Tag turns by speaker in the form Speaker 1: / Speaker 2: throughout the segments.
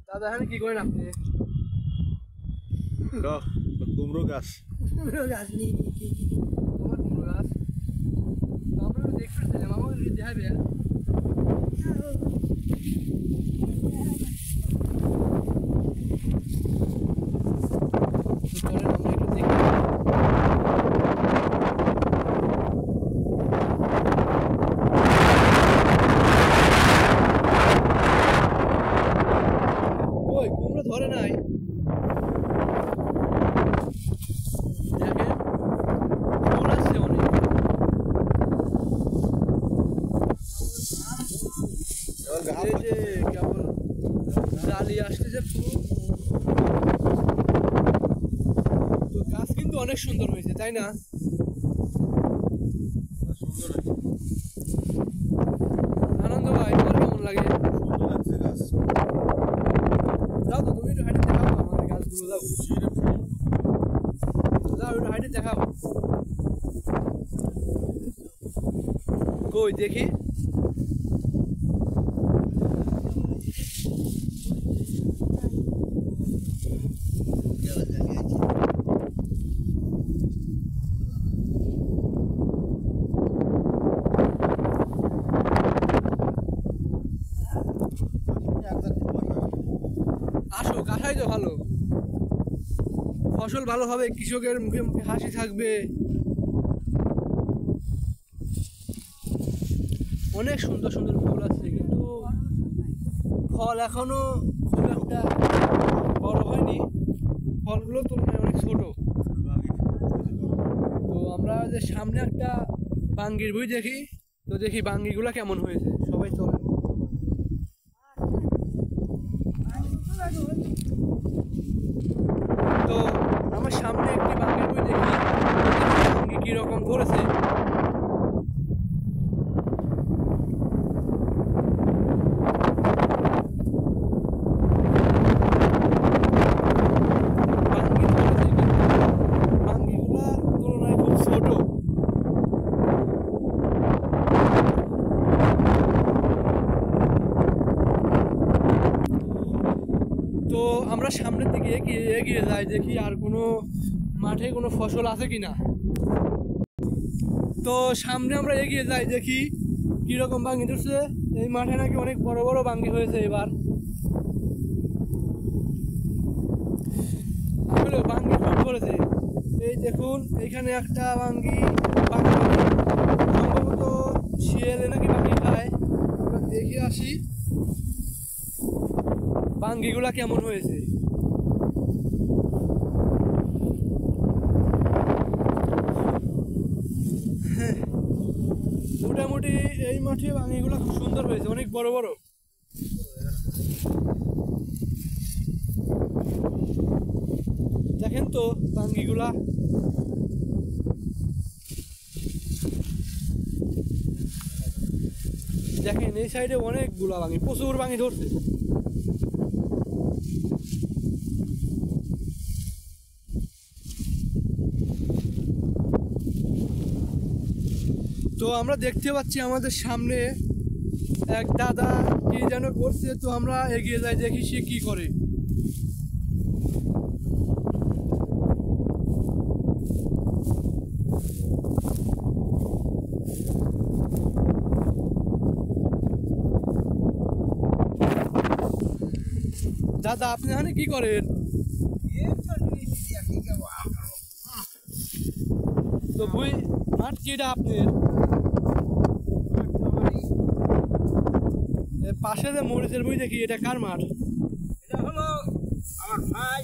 Speaker 1: দাদা এখানে কি করেন আপনি?
Speaker 2: কুমড়ো গাছ।
Speaker 3: কুমড়ো গাছ নিয়ে
Speaker 1: তোমার কুমড়ো গাছ? আমরা দেখতে ছিলাম, আমাকে দেখাবে। কুমড়ো ধরে নাই, দেখেন ফুল আসছে অনেক। এই যে কেবল জালি আসতেছে ফুল। তো গাছ কিন্তু অনেক সুন্দর হয়েছে, তাই না? আনন্দ ভাই, তোমার কেমন লাগে? যাও তো, তুমি একটু হাইটে দেখাও আমাদের গাছগুলো, যাও যাও একটু হাইটে দেখাও। কই দেখি। আসো, কাঁসাই তো ভালো, ফসল ভালো হবে, কৃষকের মুখে মুখে হাসি থাকবে। অনেক সুন্দর সুন্দর ফুল আছে, কিন্তু ফল এখনো খুব একটা বড় হয়নি, ফলগুলো তুলনায় অনেক ছোট। তো আমরা যে সামনে একটা বাঙ্গির বই দেখি, তো দেখি বাঙ্গিগুলা কেমন হয়েছে। সবাই চলে। তো আমার সামনে একটি বাঙ্গির বই দেখি, বাঙ্গি কিরকম ধরেছে। বাঙ্গিগুলা তুলনায় খুব ছোট। তো আমরা সামনের দিকে এগিয়ে যাই, দেখি আর কোনো মাঠে কোনো ফসল আছে কিনা। তো সামনে আমরা এগিয়ে যাই, দেখি কিরকম বাঙ্গি ধরছে। এই মাঠে নাকি অনেক বড় বড় বাঙ্গি হয়েছে এবার। আসলে বাঙ্গি খুব ধরেছে। এই দেখুন, এইখানে একটা বাঙ্গি, সম্ভবত শিয়ালে নাকি বাঙ্গি খায়। দেখে আসি বাঙ্গিগুলা কেমন হয়েছে। মোটামুটি এই মাঠে বাঙ্গিগুলা খুব সুন্দর হয়েছে, অনেক বড় বড়। দেখেন তো বাঙ্গিগুলা। দেখেন এই সাইডে অনেকগুলা বাঙ্গি, প্রচুর বাঙ্গি ধরছে। তো আমরা দেখতে পাচ্ছি আমাদের সামনে এক দাদা কি যেন করছে। তো আমরা এগিয়ে যাই, দেখি সে কি করে। দাদা আপনি এখানে কি করেন? তো বই মাঠ কিটা আপনার? পাশে যে মরিচের বই দেখি, এটা কার মাঠ?
Speaker 3: এটা হলো আমার ভাই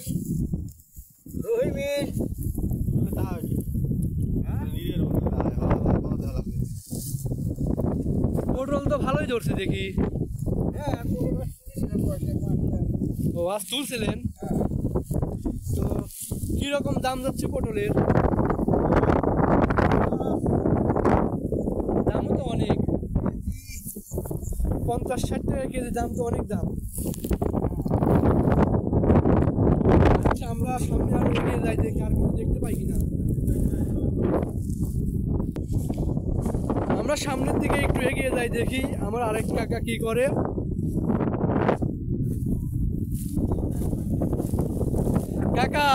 Speaker 3: রহিমের।
Speaker 1: পটল তো ভালোই ধরছে দেখি।
Speaker 3: হ্যাঁ,
Speaker 1: ও আজ তুলছিলেন? তো কিরকম দাম যাচ্ছে পটলের? দামও তো অনেক, 50-60 টাকা কেজি দাম, তো অনেক দাম। আচ্ছা, আমরা সামনে আরো এগিয়ে যাই, দেখি আর কিছু দেখতে পাই কিনা। আমরা সামনের দিকে একটু এগিয়ে যাই, দেখি আমার আরেক কাকা কি করে। কাকা,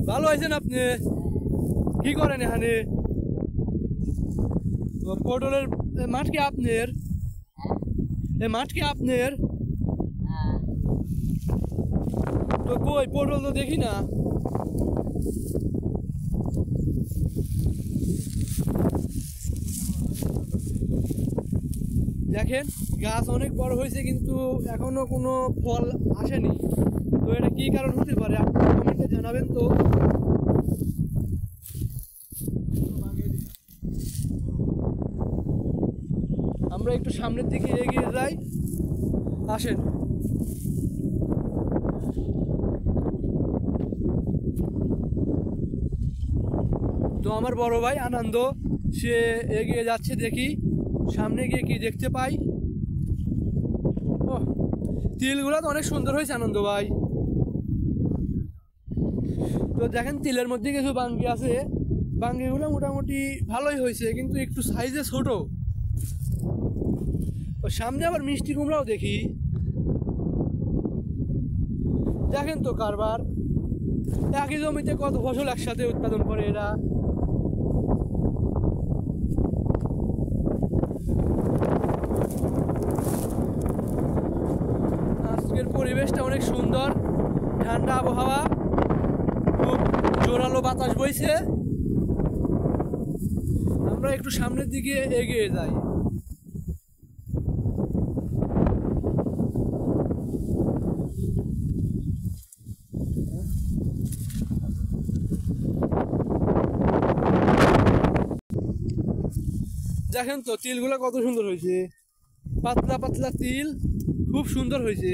Speaker 1: ভালো আছেন আপনি? কি করেন এখানে? পটলের মাঠ কি আপনার? এই মাঠ কি আপনার? তো কই পটল তো দেখি না। দেখেন গাছ অনেক বড় হয়েছে কিন্তু এখনো কোনো ফল আসেনি। তো এটা কি কারণ হতে পারে আপনারা কমেন্টে জানাবেন তো। আমরা একটু সামনের দিকে এগিয়ে যাই, আসেন। তো আমার বড় ভাই আনন্দ সে এগিয়ে যাচ্ছে, দেখি সামনে গিয়ে কি দেখতে পাই। ও তিলগুলো তো অনেক সুন্দর হয়েছে আনন্দ ভাই। তো দেখেন তিলের মধ্যে কিছু বাঙ্গি আছে, বাঙ্গিগুলো মোটামুটি ভালোই হয়েছে কিন্তু একটু সাইজে ছোট। সামনে আবার মিষ্টি কুমড়াও দেখি, দেখেন তো কারবার, একই জমিতে কত ফসল একসাথে উৎপাদন করে এরা। আজকের পরিবেশটা অনেক সুন্দর, ঠান্ডা আবহাওয়া, খুব জোরালো বাতাস বইছে। আমরা একটু সামনের দিকে এগিয়ে যাই। দেখেন তো তিলগুলো কত সুন্দর হয়েছে, পাতলা পাতলা তিল, খুব সুন্দর হয়েছে।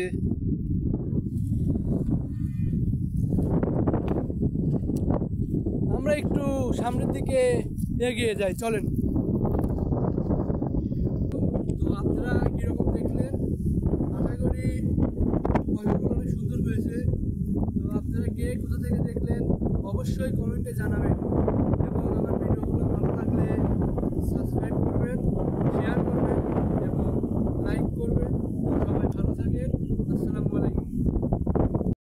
Speaker 1: আমরা একটু সামনের দিকে এগিয়ে যাই, চলেন। তো আপনারা কিরকম দেখলেন, আশা করি ফলগুলো অনেক সুন্দর হয়েছে। তো আপনারা কে কোথা থেকে দেখলেন অবশ্যই কমেন্টে জানাবেন।